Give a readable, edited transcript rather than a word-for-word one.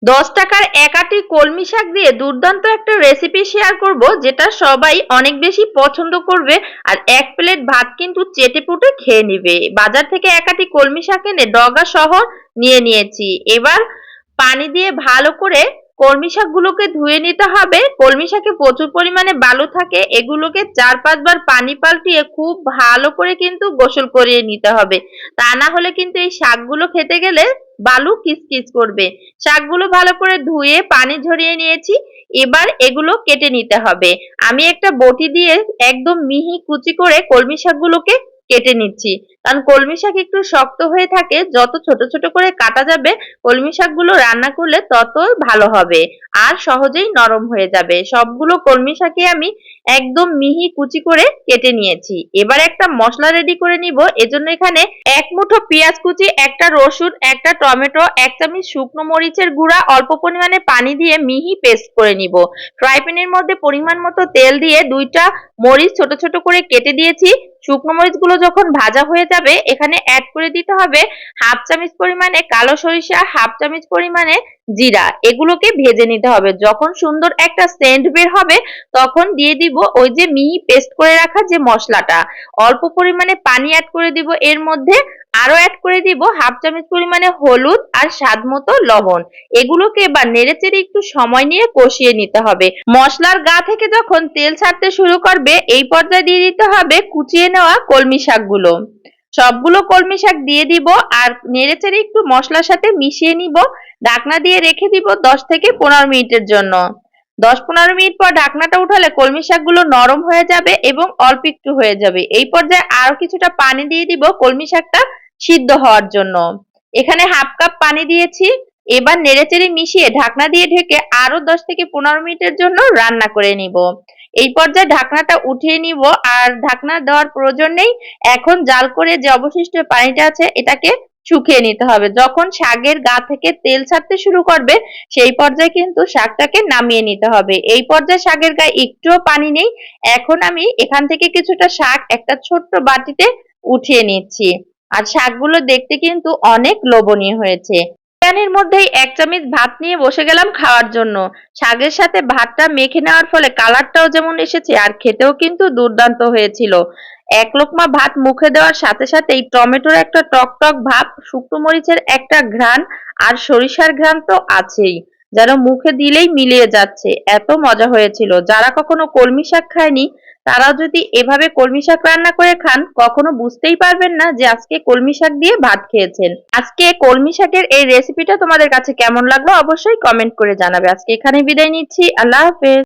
10 টাকার এক আঁটি কলমি শাক দিয়ে দুর্দান্ত একটা রেসিপি শেয়ার করব, যেটা সবাই অনেক বেশি পছন্দ করবে। আর এক প্লেট ভাত কিন্তু চেটেপুটে খেয়ে নিবে। বাজার থেকে এক আঁটি কলমি শাক এনে ডগা সহ নিয়ে নিয়েছি। এবার পানি দিয়ে ভালো করে কলমি শাকগুলোকে ধুয়ে নিতে হবে। কলমি শাকে প্রচুর পরিমাণে বালু থাকে, এগুলোকে 4-5 বার পানি পাল্টিয়ে খুব ভালো করে কিন্তু গোসল করিয়ে নিতে হবে। তা না হলে কিন্তু এই শাকগুলো খেতে গেলে বালু কিচকিচ করবে। শাকগুলো ভালো করে ধুয়ে পানি ঝরিয়ে নিয়েছি। এবার এগুলো কেটে নিতে হবে। আমি একটা বটি দিয়ে একদম মিহি কুচি করে কলমি শাকগুলোকে কেটে নিচ্ছি, কারণ কলমি শাক একটু শক্ত হয়ে থাকে। যত ছোট ছোট করে কাটা যাবে কলমি শাকগুলো রান্না করলে তত ভালো হবে আর সহজেই নরম হয়ে যাবে। সবগুলো কলমি শাকই আমি একদম মিহি কুচি করে কেটে নিয়েছি। এবার একটা মশলা রেডি করে নিব। এজন্য এখানে এক মুঠো পেঁয়াজ কুচি, একটা রসুন, একটা টমেটো, 1 চামচ শুকনো মরিচের গুঁড়া, অল্প পরিমাণে পানি দিয়ে মিহি পেস্ট করে নিব। ফ্রাই প্যানের মধ্যে পরিমাণ মতো তেল দিয়ে 2টা মরিচ ছোট ছোট করে কেটে দিয়েছি। শুকনো মরিচগুলো যখন ভাজা হয়ে যাবে এখানে অ্যাড করে দিতে হবে 1/2 চামচ পরিমাণে কালো সরিষা, 1/2 চামচ পরিমাণে জিরা। এগুলোকে ভেজে নিতে হবে। যখন সুন্দর একটা সেন্ট বের হবে তখন দিয়ে দিব ওই যে মিহি পেস্ট করে রাখা যে মশলাটা। অল্প পরিমাণে পানি অ্যাড করে দিব এর মধ্যে। আরো অ্যাড করে দিব 1/2 চামচ পরিমাণে হলুদ আর স্বাদ মতো লবণ। এগুলোকে এবার নেড়েচেড়ে একটু সময় নিয়ে কষিয়ে নিতে হবে। মশলার গা থেকে যখন তেল ছাড়তে শুরু করবে এই পর্যায়ে দিয়ে দিতে হবে কুচিয়ে নেওয়া কলমি শাকগুলো। সবগুলো কলমি শাক দিয়ে দিব আর নেড়েচেড়ে একটু মশলার সাথে মিশিয়ে নিব। ঢাকনা দিয়ে রেখে দিব 10 থেকে 15 মিনিটের জন্য। 10-15 মিনিট পর ঢাকনাটা উঠালে কলমি শাকগুলো নরম হয়ে যাবে এবং অল্প একটু হয়ে যাবে। এই পর্যায়ে আরো কিছুটা পানি দিয়ে দিব কলমি শাকটা সিদ্ধ হওয়ার জন্য। এখানে 1/2 কাপ পানি দিয়েছি। এবার নেড়েচেড়ে মিশিয়ে ঢাকনা দিয়ে ঢেকে আরো 10 থেকে 15 মিনিটের জন্য রান্না করে নিব। এই পর্যায়ে ঢাকনাটা উঠিয়ে নিব আর ঢাকনা দেওয়ার প্রয়োজন নেই। এখন জাল করে যে অবশিষ্ট পানিটা আছে এটাকে শুকিয়ে নিতে হবে। যখন শাকের গা থেকে তেল ছাড়তে শুরু করবে সেই পর্যায়ে কিন্তু শাকটাকে নামিয়ে নিতে হবে। এই পর্যায়ে শাকের গায়ে একটুও পানি নেই। এখন আমি এখান থেকে কিছুটা শাক একটা ছোট্ট বাটিতে উঠিয়ে নিচ্ছি। আর শাকগুলো দেখতে কিন্তু অনেক লোভনীয় হয়েছে। প্যানের মধ্যেই 1 চামচ ভাত নিয়ে বসে গেলাম খাওয়ার জন্য। শাকের সাথে ভাতটা মেখে নেওয়ার ফলে কালারটাও যেমন এসেছে আর খেতেও কিন্তু দুর্দান্ত হয়েছিল। এক লোকমা ভাত মুখে দেওয়ার সাথে সাথেই টমেটোর একটা টক টক ভাব, শুকনো মরিচের একটা ঘ্রাণ আর সরিষার ঘ্রাণ তো আছেই, যেন মুখে দিলেই মিলিয়ে যাচ্ছে। এত মজা হয়েছিল। যারা কখনো কলমি শাক খায়নি তারাও যদি এভাবে কলমি শাক রান্না করে খান কখনো বুঝতেই পারবেন না যে আজকে কলমি শাক দিয়ে ভাত খেয়েছেন। আজকে কলমি শাকের এই রেসিপিটা তোমাদের কাছে কেমন লাগলো অবশ্যই কমেন্ট করে জানাবে। আজকে এখানেই বিদায় নিচ্ছি। আল্লাহ হাফেজ।